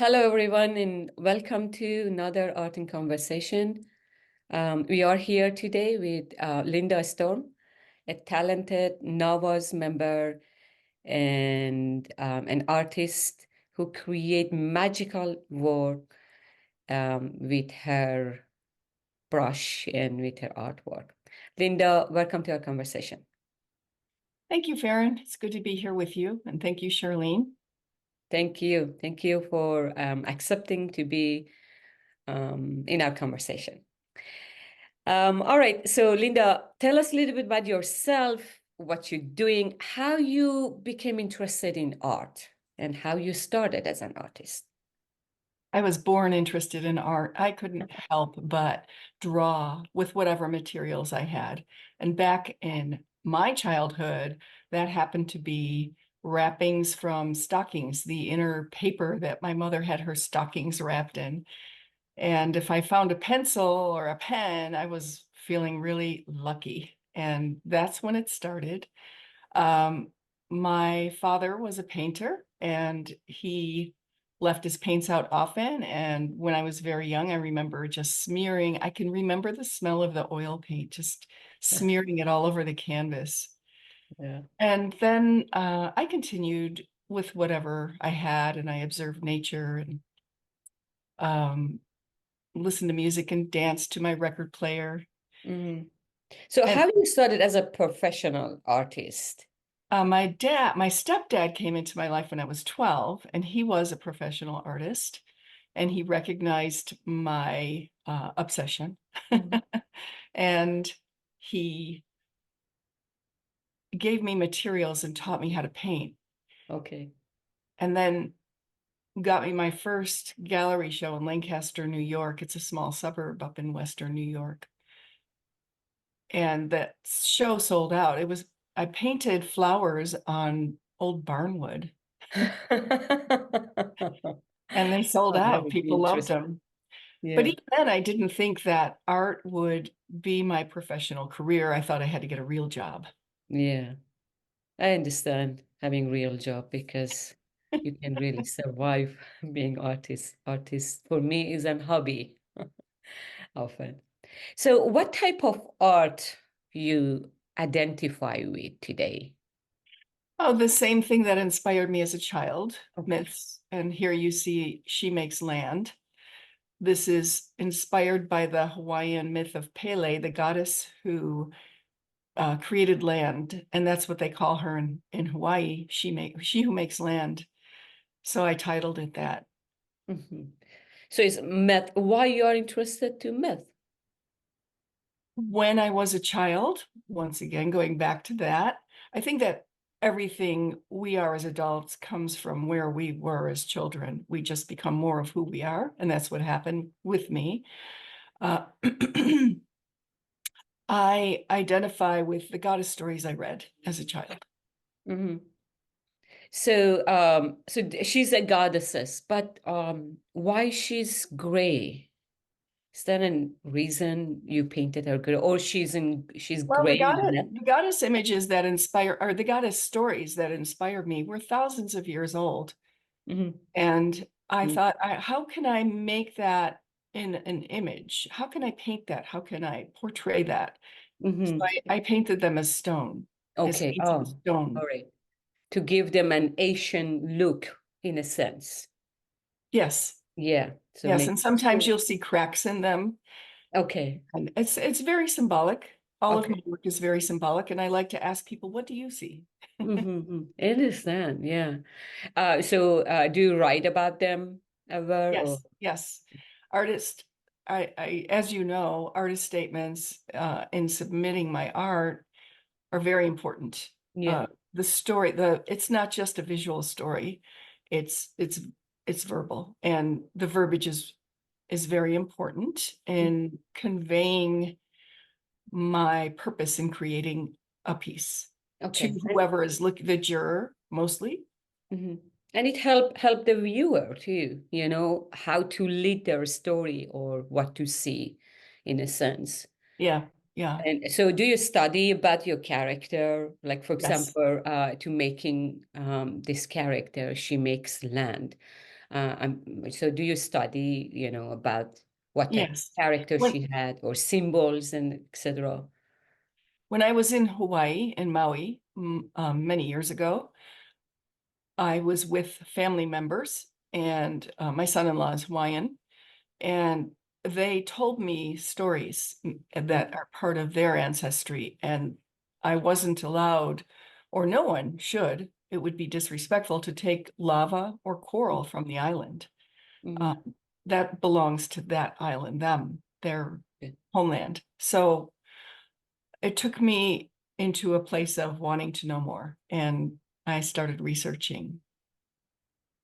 Hello, everyone, and welcome to another Art in Conversation. We are here today with Linda Storm, a talented Novas member and an artist who create magical work with her brush and with her artwork. Linda, welcome to our conversation. Thank you, Farrin. It's good to be here with you. And thank you, Charlene. Thank you. Thank you for accepting to be in our conversation. All right. So, Linda, tell us a little bit about yourself, what you're doing, how you became interested in art, and how you started as an artist. I was born interested in art. I couldn't help but draw with whatever materials I had. And back in my childhood, that happened to be wrappings from stockings, the inner paper that my mother had her stockings wrapped in. And if I found a pencil or a pen, I was feeling really lucky. And that's when it started. Um, my father was a painter and he left his paints out often. And when I was very young, I remember just smearing. I can remember the smell of the oil paint, just smearing it all over the canvas. Yeah. And then I continued with whatever I had, and I observed nature and um, listened to music and danced to my record player. Mhm. So, And how you started as a professional artist? my stepdad came into my life when I was 12, and he was a professional artist, and he recognized my obsession. Mhm. And he gave me materials and taught me how to paint, Okay. and then got me my first gallery show in Lancaster, New York. It's a small suburb up in Western New York. And that show sold out. I painted flowers on old barnwood, and they sold Oh, that out. would be People loved interesting. them. But Yeah. even then, I didn't think that art would be my professional career. I thought I had to get a real job. Yeah. I understand having real job because you can really survive being artist. Artist for me is an hobby often. So what type of art you identify with today? Oh, the same thing that inspired me as a child, Okay. myths. And here you see She Makes Land. This is inspired by the Hawaiian myth of Pele, the goddess who created land. And that's what they call her in Hawaii, she who makes land. So I titled it that. Mhm. So it's math. Why you are interested to math? When I was a child, once again, going back to that, I think that everything we are as adults comes from where we were as children. We just become more of who we are, and that's what happened with me. Uh, I identify with the goddess stories I read as a child. Mhm. So she's a goddess, but why she's gray? Is that a reason you painted her gray, or she's Well, gray in that? the goddess images that inspire, or the goddess stories that inspired me were thousands of years old. Mhm. And I thought, how can I make that in an image? How can I paint that? How can I portray that? So Mhm. I painted them as stone, as Okay. painted Oh, all stone. right. To give them an Asian look in a sense. Yes, Yeah. So yes. make And sometimes you'll see cracks in them. okay. And it's very symbolic. All of my Okay. work is very symbolic. And I like to ask people, what do you see? Mm-hmm. I understand. Yeah. So do you write about them ever or Yes, yes. Artist, as you know, artist statements in submitting my art are very important. yeah. Uh, it's not just a visual story. It's it's it's verbal, and the verbiage is very important in conveying my purpose in creating a piece to Okay. whoever is looking, the juror mostly. Mhm. And it help the viewer too, how to lead their story or what to see in a sense. Yeah, yeah, And so do you study about your character? Like for yes. example, to making this character, she makes land. So do you study, about what type of Yes. character When she had or symbols and etc.? when I was in Hawaii, in Maui, many years ago, I was with family members, and my son-in-law is Hawaiian, and they told me stories that are part of their ancestry, and I wasn't allowed, or no one should, it would be disrespectful to take lava or coral from the island. Mm-hmm. Um, that belongs to that island, their homeland. So it took me into a place of wanting to know more, and I started researching.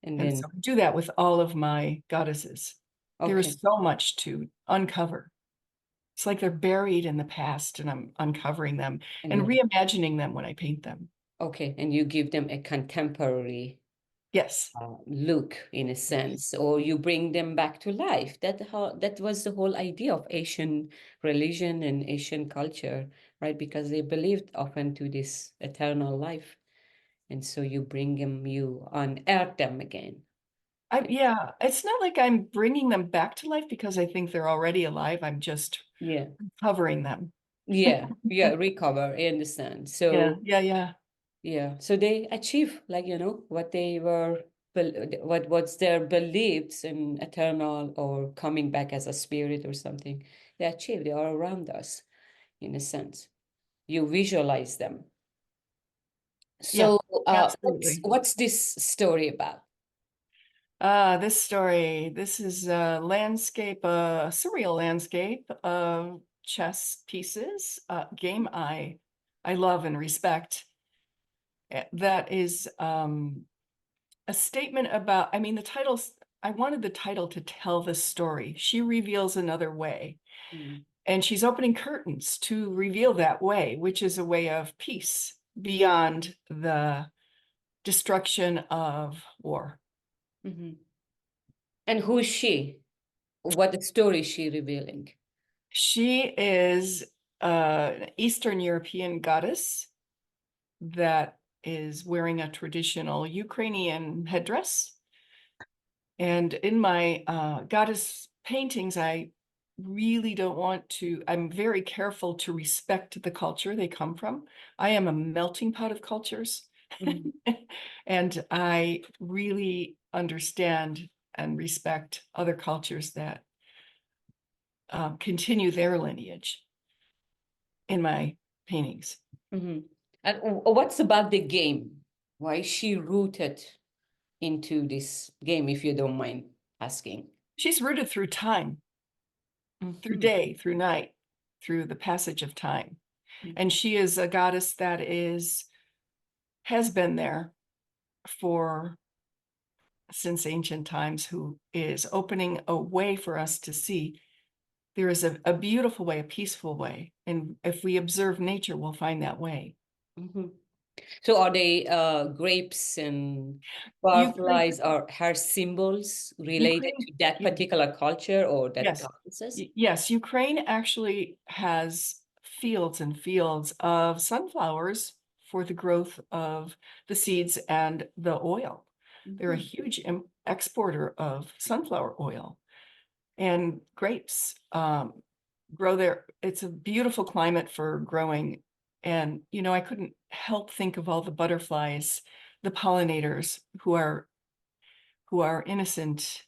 And And so then, I do that with all of my goddesses. There okay. is so much to uncover. It's like they're buried in the past, and I'm uncovering them And and you, reimagining them when I paint them. okay. And you give them a contemporary Yes. look in a Yes. sense, or you bring them back to life. That was the whole idea of Asian religion and Asian culture, right? Because they believed often to this eternal life. And so you bring them, you unearth them again. Yeah, it's not like I'm bringing them back to life because I think they're already alive. I'm just Yeah. covering them. Yeah. Yeah. Recover. I understand. Yeah, So, yeah, yeah. yeah. So they achieve, like, what they were, what's their beliefs in eternal or coming back as a spirit or something. They achieve. They are around us in a sense. You visualize them. Yeah, So, what's absolutely. what's this story about? This story, this is a landscape, a surreal landscape of chess pieces, game I love and respect. That is a statement about, I mean, the title's, I wanted the title to tell the story. She reveals another way, Mm, and she's opening curtains to reveal that way, which is a way of peace beyond the destruction of war. mhm. And who is she? What story is she revealing? She is an Eastern European goddess that is wearing a traditional Ukrainian headdress. And in my goddess paintings, I really don't want to, I'm very careful to respect the culture they come from. I am a melting pot of cultures. Mhm, And I really understand and respect other cultures that continue their lineage in my paintings. mhm. And what's about the game? Why is she rooted into this game, if you don't mind asking? She's rooted through time, through Mhm, day, through night, through the passage of time. And mhm, she is a goddess that has been there for since ancient times, who is opening a way for us to see there is a beautiful way, a peaceful way. And if we observe nature, we'll find that way. mhm. So are they grapes and Ukraine, butterflies are her symbols related Ukraine, to that yeah, particular culture or that yes, goddesses? yes, Ukraine actually has fields and fields of sunflowers for the growth of the seeds and the oil. They're a Mhm, huge exporter of sunflower oil, and grapes grow there. It's a beautiful climate for growing. And, I couldn't help think of all the butterflies, the pollinators who are innocent.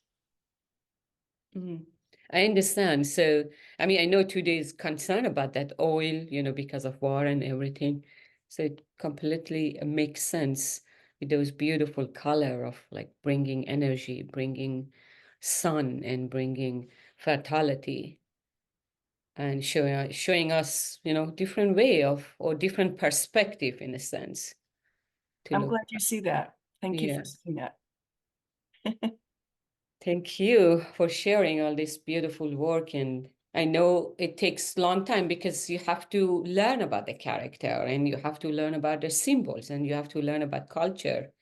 mhm. I understand. So, I mean, I know today is concern about that oil, because of war and everything. So it completely makes sense with those beautiful color of like bringing energy, bringing sun and bringing fertility and showing us, different way of or different perspective in a sense to I'm look glad you at. see that. Thank you for Yeah. seeing that. Thank you for sharing all this beautiful work. And I know it takes long time because you have to learn about the character and you have to learn about the symbols and you have to learn about culture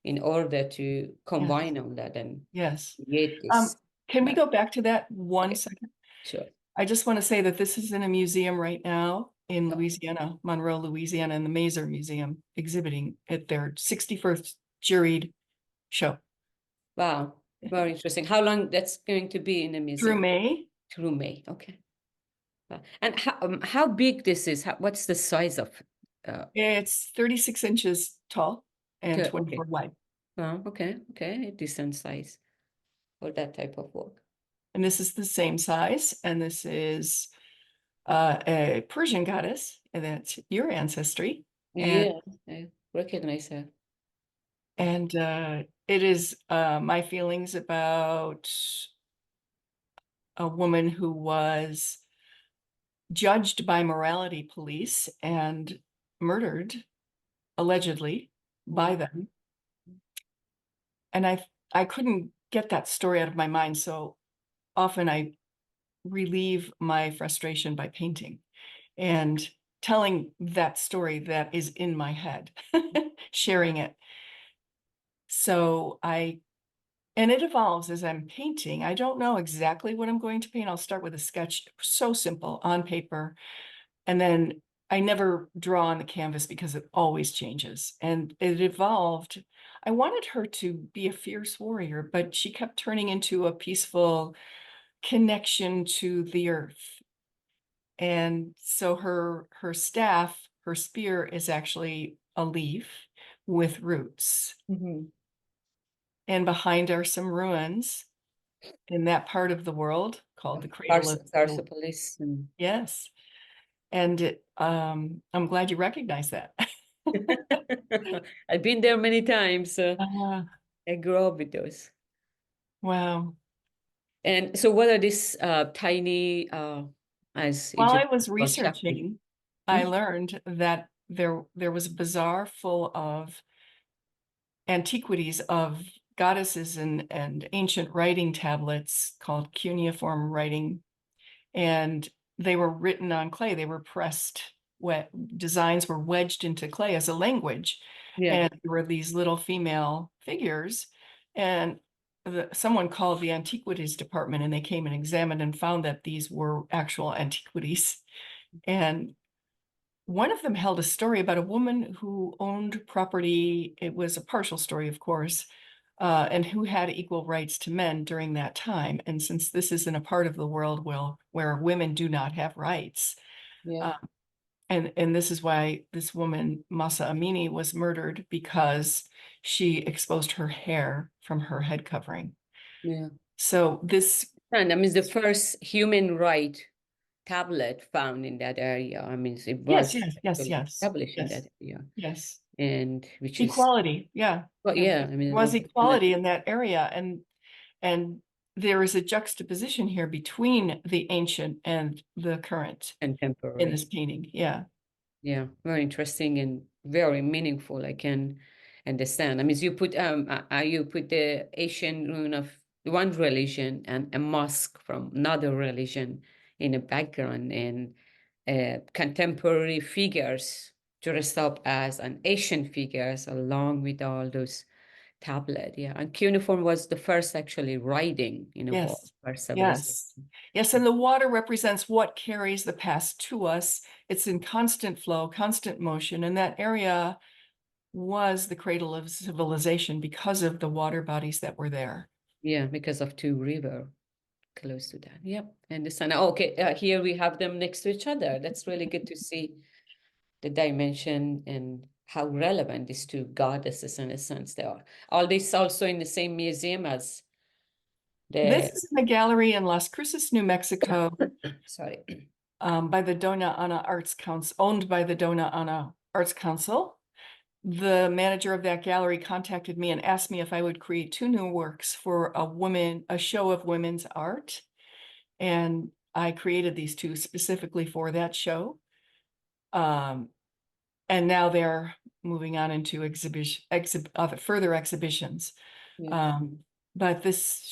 in order to Yes, combine all that and yes. create Um, this. can we uh, go back to that one Okay, second? sure. I just want to say that this is in a museum right now in Okay. Louisiana, Monroe, Louisiana, in the Mazer Museum, exhibiting at their 61st juried show. Wow. Very interesting. How long that's going to be in the Through museum? May. Through May. Okay. And how big this is? What's the size of? It's 36 inches tall and Good. 24 Okay. wide. Okay. Okay. Decent size for that type of work. And this is the same size. And this is a Persian goddess, and that's your ancestry. And Yeah, I recognize her. it is my feelings about a woman who was judged by morality police and murdered, allegedly, by Mm. them. And I couldn't get that story out of my mind, so often I relieve my frustration by painting and telling that story that is in my head, sharing it. So and it evolves as I'm painting. I don't know exactly what I'm going to paint. I'll start with a sketch, so simple on paper. And then I never draw on the canvas because it always changes. And it evolved. I wanted her to be a fierce warrior, but she kept turning into a peaceful connection to the earth. And so her staff, her spear is actually a leaf with roots. Mhm. And behind are some ruins in that part of the world called the Cradle of the. Persepolis and Yes. And I'm glad you recognize that. I've been there many times. Uh, I grew up with those. wow. And so what are these tiny, as While I Egypt was called shakti? researching, I Hmm? learned that there was a bazaar full of antiquities of goddesses and ancient writing tablets called cuneiform writing, and they were written on clay. They were pressed, designs were wedged into clay as a language, Yeah. and there were these little female figures, and someone called the antiquities department, and they came and examined and found that these were actual antiquities. And one of them held a story about a woman who owned property. It was a partial story, of course, and who had equal rights to men during that time. And since this is in a part of the world where women do not have rights, Yeah. uh, and this is why this woman, Masa Amini, was murdered, because she exposed her hair from her head covering. Yeah. So this, And I mean, the first human right tablet found in that area. I mean, it yes, was yes, yes, actually yes, established in yes, that area, yes. and which is, Equality, yeah. well, There yeah, I mean, was and equality in that area, and there is a juxtaposition here between the ancient and the current in contemporary. this painting. Yeah. Yeah, very interesting and very meaningful. I can understand. I mean, you put the Asian rune of one religion and a mosque from another religion in the background, and contemporary figures dressed up as an Asian figures along with all those tablet. Yeah, and cuneiform was the first actually writing in the world, Yes. first civilization. Yes. Yes. And the water represents what carries the past to us. It's in constant flow, constant motion. And that area was the cradle of civilization because of the water bodies that were there. Yeah, because of two river close to that. Yep, I understand. Okay, here we have them next to each other. That's really good to see the dimension and how relevant these two goddesses in a sense they are. All this also in the same museum as This the, is in a gallery in Las Cruces, New Mexico, sorry. by the Dona Ana Arts Council, owned by the Dona Ana Arts Council. The manager of that gallery contacted me and asked me if I would create two new works for a show of women's art. And I created these two specifically for that show. And now they're moving on into further exhibitions. Yeah. Um, but this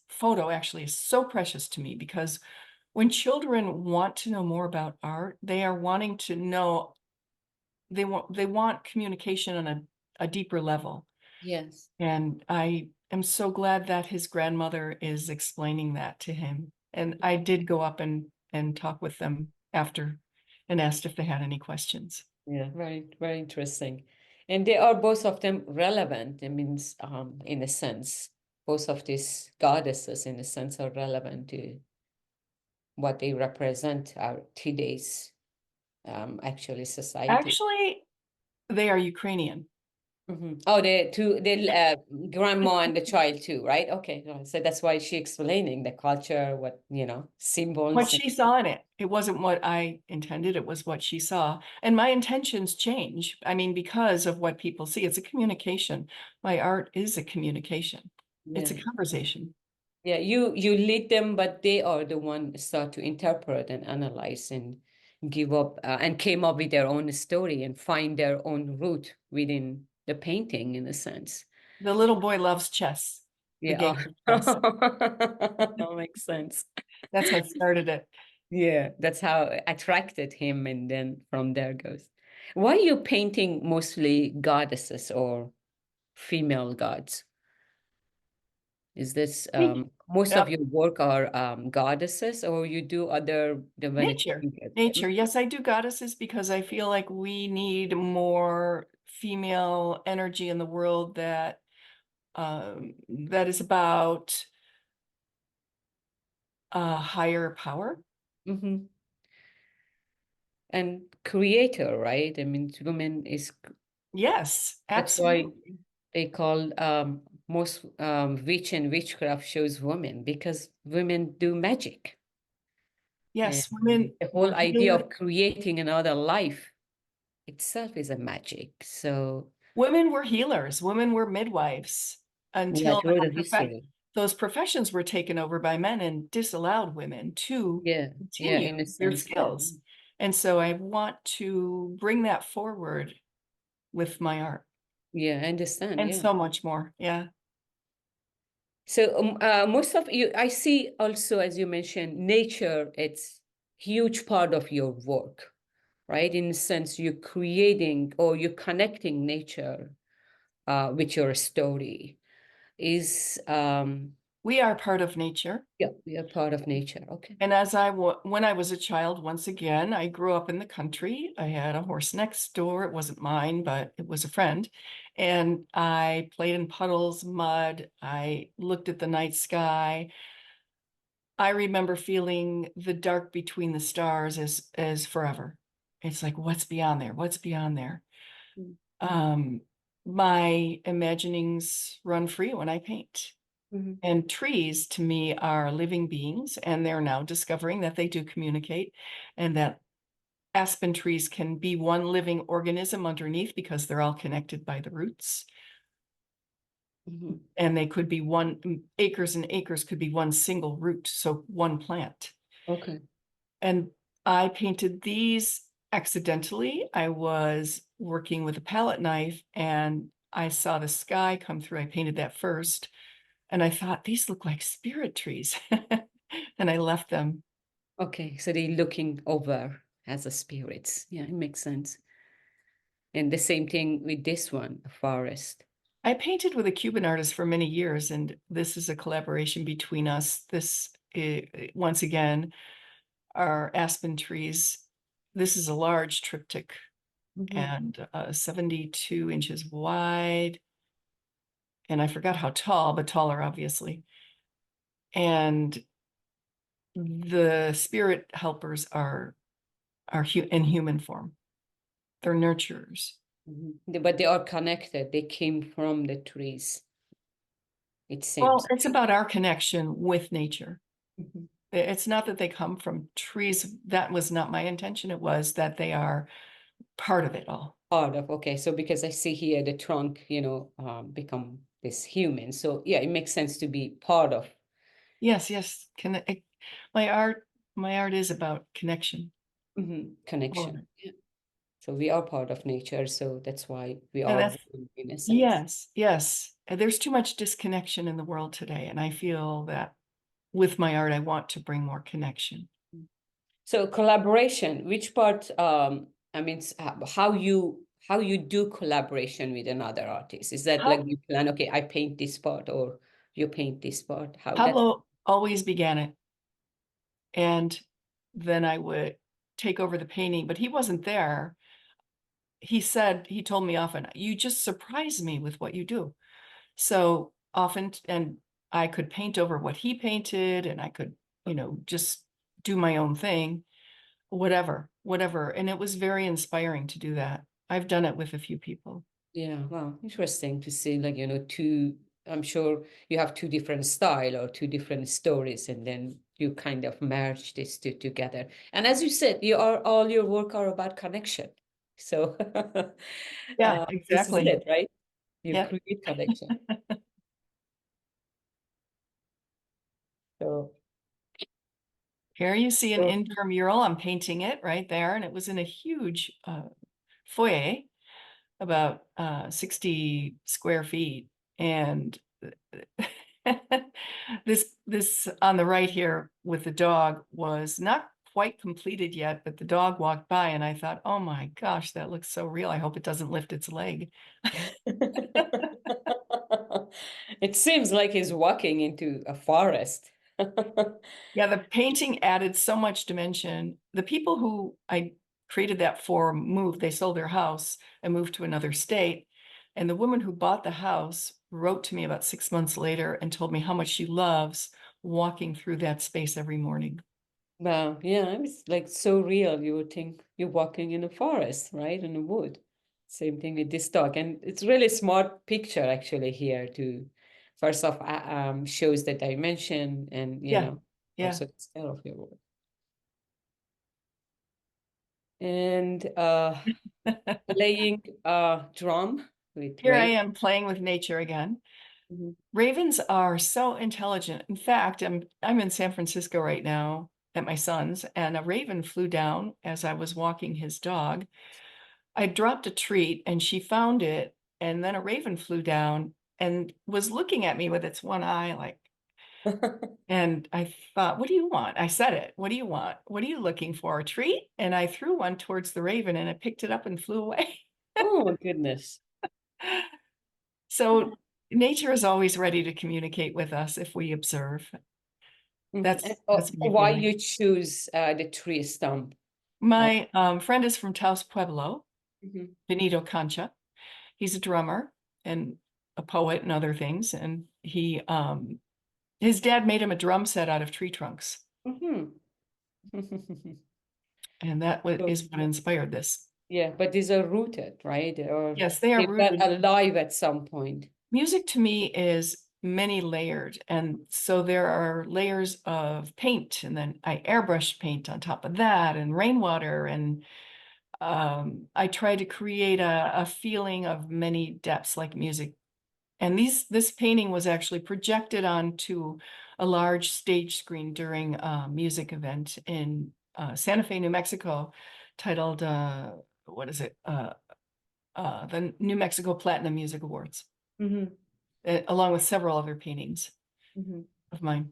photo actually is so precious to me, because when children want to know more about art, they are wanting to know, they want communication on a deeper level. Yes. And I am so glad that his grandmother is explaining that to him. And I did go up and talk with them after and asked if they had any questions. Yeah, very, very interesting. And they are both of them relevant. It means, in a sense, both of these goddesses, in a sense, are relevant to what they represent our today's actually society. Actually, they are Ukrainian. Oh, the grandma and the child too, right? Okay, so that's why she explaining the culture, what What symbols. she saw in it. It wasn't what I intended, it was what she saw. And my intentions change. I mean, because of what people see. It's a communication. My art is a communication. It's a Yeah, conversation. yeah. You lead them, but they are the one start to interpret and analyze and give up and came up with their own story and find their own root within the painting, in a sense. The little boy loves chess, the game Yeah, of chess. makes sense. That's what started it. Yeah, that's how it attracted him, and then from there goes. Why are you painting mostly goddesses or female gods? Is this Think, most uh, of your work are goddesses, or you do other divinity? nature. Nature. Yes, I do goddesses because I feel like we need more female energy in the world that is about higher power. Mm-hmm. And creator, right? I mean, women is Yes, that's why absolutely. they call most witch and witchcraft shows women, because women do magic. And Yes, women the were whole idea healers. of creating another life itself is a magic. So, Women were healers. Women were midwives yeah, until through the history. those professions were taken over by men and disallowed women to Yeah, yeah, in a continue their sense, yeah. skills. And so I want to bring that forward with my art Yeah, I understand. and Yeah. so much more. Yeah. So, most of you, I see also, as you mentioned, nature, it's huge part of your work, right? In a sense, you're creating or you're connecting nature with your story. Is We are part of nature. Yeah, we are part of nature. Okay. And when I was a child, once again, I grew up in the country. I had a horse next door. It wasn't mine, but it was a friend. And I played in puddles, mud. I looked at the night sky. I remember feeling the dark between the stars as forever. It's like, what's beyond there? What's beyond there? Mm. Um, my imaginings run free when I paint. Mhm. And trees to me are living beings, and they're now discovering that they do communicate and that aspen trees can be one living organism underneath because they're all connected by the roots. Mhm. And they could be acres and acres could be one single root, so one plant. Okay. And I painted these accidentally. I was working with a palette knife and I saw the sky come through. I painted that first. And I thought, these look like spirit trees. And I left them. Okay. So they're looking over as a spirits. Yeah, it makes sense. And the same thing with this one, a forest. I painted with a Cuban artist for many years, and this is a collaboration between us. Once again, are aspen trees. This is a large triptych Mhm. and 72 inches wide. And I forgot how tall, but taller, obviously. And the spirit helpers are in human form. They're nurturers. Mhm. But they are connected. They came from the trees, it Well, seems. it's about our connection with nature. Mhm. It's not that they come from trees. That was not my intention. It was that they are part of it all. Part of, okay. So because I see here the trunk, become this human. So yeah, it makes sense to be part of. Yes, yes. My art, my art is about connection. All of Connection. it. Yeah. So we are part of nature. So that's why we And are that's one in a sense. yes, yes. And there's too much disconnection in the world today, and I feel that with my art, I want to bring more connection. So collaboration, which part, I mean, how you do collaboration with another artist? Is that like How you plan, okay, I paint this part or you paint this part? How that? Pablo always began it, and then I would take over the painting, but he wasn't there. he told me often, you just surprise me with what you do. So often, and I could paint over what he painted, and I could, just do my own thing, whatever. And it was very inspiring to do that. I've done it with a few people. Yeah, wow, interesting to see, like, two, I'm sure you have two different style or two different stories, and then you kind of merge these two together. And as you said, all your work are about connection. So Yeah, this is exactly. it, right? You Yeah. create connection. So, Here you see an so indoor mural. I'm painting it right there, and it was in a huge foyer, about 60 square feet. And this on the right here with the dog was not quite completed yet, but the dog walked by and I thought, oh my gosh, that looks so real. I hope it doesn't lift its leg. it seems like he's walking into a forest. Yeah, the painting added so much dimension. The people who I created that for moved, they sold their house and moved to another state. And the woman who bought the house wrote to me about 6 months later and told me how much she loves walking through that space every morning. Wow, yeah, it's like so real. You would think you're walking in a forest, right? In a wood. Same thing with this dog. And it's really smart picture actually here to first off shows the dimension and Yeah, yeah. also the scale of your work. And playing drum with Here I Ray. am playing with nature again. Mhm. Ravens are so intelligent. In fact, I'm in San Francisco right now at my son's, and a raven flew down as I was walking his dog. I dropped a treat and she found it, and then a raven flew down and was looking at me with its one eye, like, and I thought, what do you want? I said it. What do you want? What are you looking for? A treat? And I threw one towards the raven and it picked it up and flew away. Oh my goodness. So nature is always ready to communicate with us if we observe. Mhm. And, That's my why feeling. you choose the tree stump? Uh, My friend is from Taos Pueblo, mhm. Benito Concha. He's a drummer and a poet and other things. And his dad made him a drum set out of tree trunks. Mhm. And that So, is what inspired this. yeah, but these are rooted, right? Or Yes, they are they got rooted. alive at some point. Music to me is many layered. And so there are layers of paint, and then I airbrush paint on top of that, and rainwater. And I try to create a feeling of many depths like music. And this painting was actually projected onto a large stage screen during a music event in Santa Fe, New Mexico, titled, what is it? The New Mexico Platinum Music Awards, Hmm. along with several other paintings Hmm. of mine.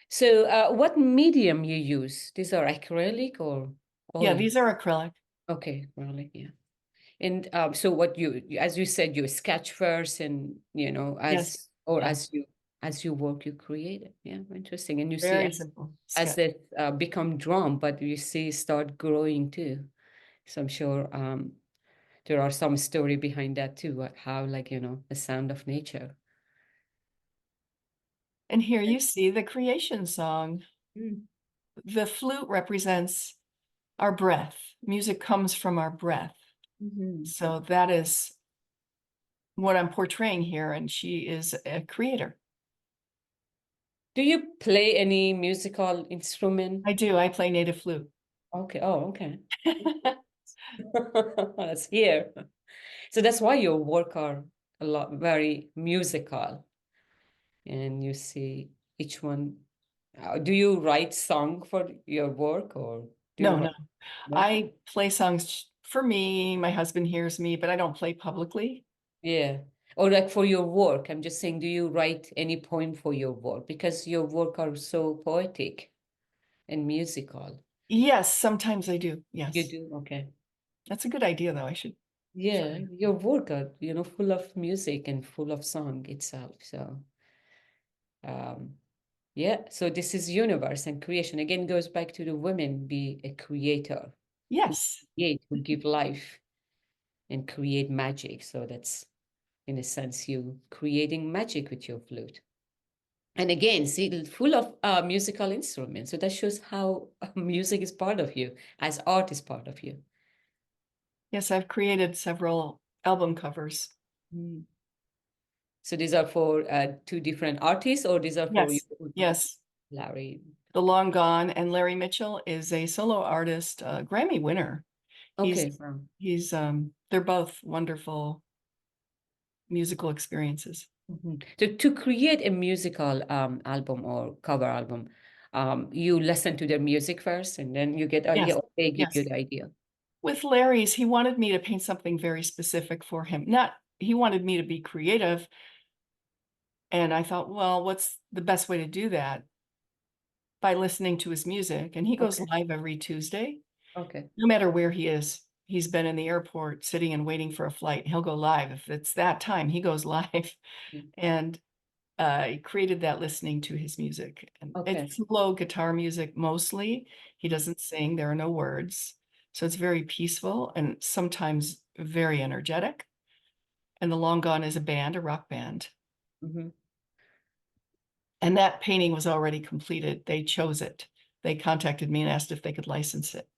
So, what medium you use? These are acrylic or Yeah, oil? these are acrylic. Okay, acrylic, yeah. And so what as you said, you sketch first and, Yes, yeah, as you work, you create it. Yeah, interesting. And you see very simple as sketch. it become drum, but you see start growing too. So I'm sure there are some story behind that too, how like, the sound of nature. And here you see the creation song. Mm. The flute represents our breath. Music comes from our breath. Mhm. So that is what I'm portraying here, and she is a creator. Do you play any musical instrument? I do. I play native flute. Okay. Oh, okay. That's here. So that's why your work are a lot very musical, and you see each one. Do you write song for your work, or do you No, no. write? No? I play songs for me. My husband hears me, but I don't play publicly. Yeah. Or like for your work, I'm just saying, do you write any poem for your work? Because your work are so poetic and musical. Yes, sometimes I do. You Yes. do? Okay. That's a good idea, though. I should Yeah, try. your work are, full of music and full of song itself. So, um, yeah, so this is universe and creation. Again, goes back to the women be a creator. Yes. Create, who give life and create magic. So that's, in a sense, you creating magic with your flute. And again, see, full of musical instruments. So that shows how music is part of you, as art is part of you. Yes, I've created several album covers. Mm. So these are for two different artists, or these are for you, Yes, yes. Larry? The Long Gone, and Larry Mitchell is a solo artist, Grammy winner. He's Okay. Wow. they're both wonderful musical experiences. Mhm. So to create a musical album or cover album, you listen to their music first, and then you get idea, Yes, or they give you yes. the idea. With Larry's, he wanted me to paint something very specific for him. Not, he wanted me to be creative. And I thought, well, what's the best way to do that? By listening to his music. And he goes Okay. live every Tuesday, Okay. no matter where he is. He's been in the airport sitting and waiting for a flight. He'll go live. If it's that time, he goes live. Mm. And I created that listening to his music. And Okay. it's slow guitar music mostly. He Mm. doesn't sing, there are no words. So it's very peaceful and sometimes very energetic. And the Long Gone is a band, a rock band. Mhm. And that painting was already completed. They chose it. They contacted me and asked if they could license it.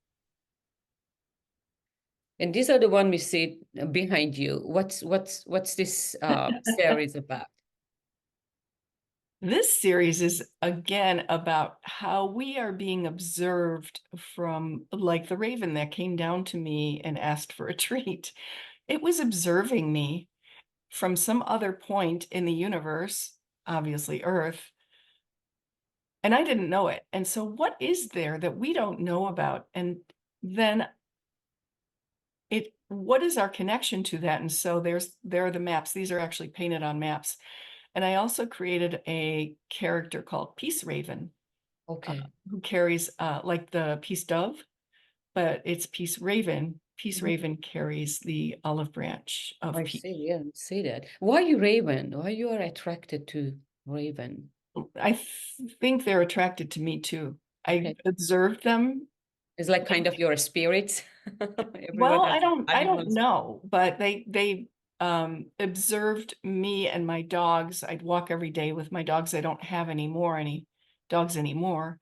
And these are the one we see behind you. What's this series about? This series is again about how we are being observed from, like the raven that came down to me and asked for a treat. It was observing me from some other point in the universe, obviously Earth, and I didn't know it. And so what is there that we don't know about? And then what is our connection to that? And so there are the maps. These are actually painted on maps. And I also created a character called Peace Raven, Okay. who carries like the peace dove, but it's Peace Raven. Peace Mhm. Raven carries the olive branch of I peace. see. Yeah, I see that. Why you Raven? Why you are attracted to Raven? I think they're attracted to me too. I Okay. observed them. It's like kind of your spirit. Everyone Well, has I don't animals. know, but they observed me and my dogs. I'd walk every day with my dogs. I don't have any dogs anymore,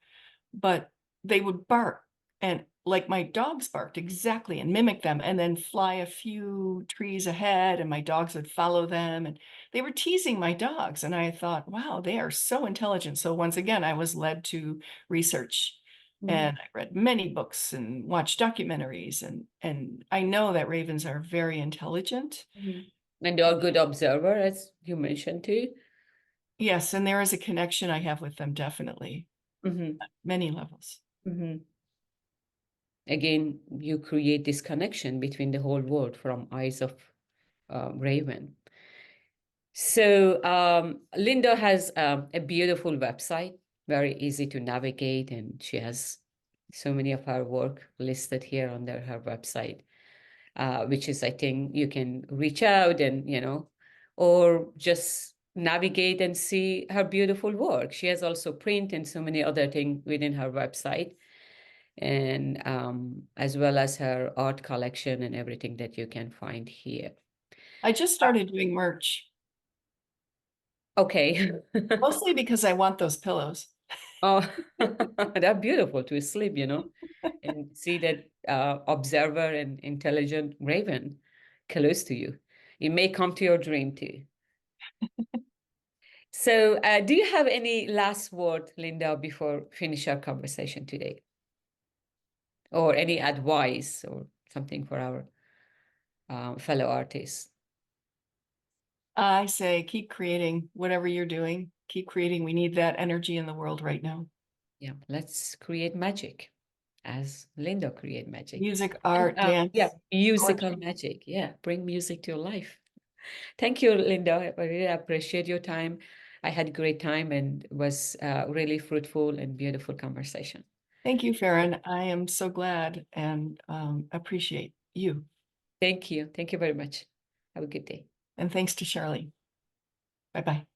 but they would bark, and like my dogs barked exactly and mimic them, and then fly a few trees ahead, and my dogs would follow them, and they were teasing my dogs. And I thought, wow, they are so intelligent. So once again, I was led to research. Mhm. And I read many books and watched documentaries, and I know that ravens are very intelligent. Mhm. And you're a good observer, as you mentioned too. Yes, and there is a connection I have with them, definitely, Hmm. many levels. Hmm. Again, you create this connection between the whole world from eyes of Raven. So Linda has a beautiful website, very easy to navigate, and she has so many of her work listed here under her website, which is, I think, you can reach out and, or just navigate and see her beautiful work. She has also print and so many other things within her website, and as well as her art collection and everything that you can find here. I just started doing merch, Okay. mostly because I want those pillows. Oh, they're beautiful to sleep, and see that observer and intelligent raven close to you. It may come to your dream too. So, do you have any last word, Linda, before finish our conversation today, or any advice or something for our fellow artists? I say keep creating whatever you're doing. Keep creating. We need that energy in the world right now. Yeah, let's create magic, as Linda create magic. Music, And art, yeah, dance, musical poetry. magic. Yeah, bring music to your life. Thank you, Linda. I really appreciate your time. I had a great time and it was really fruitful and beautiful conversation. Thank you, Farrin. I am so glad and appreciate you. Thank you. Thank you very much. Have a good day. And thanks to Charlie. Bye-bye.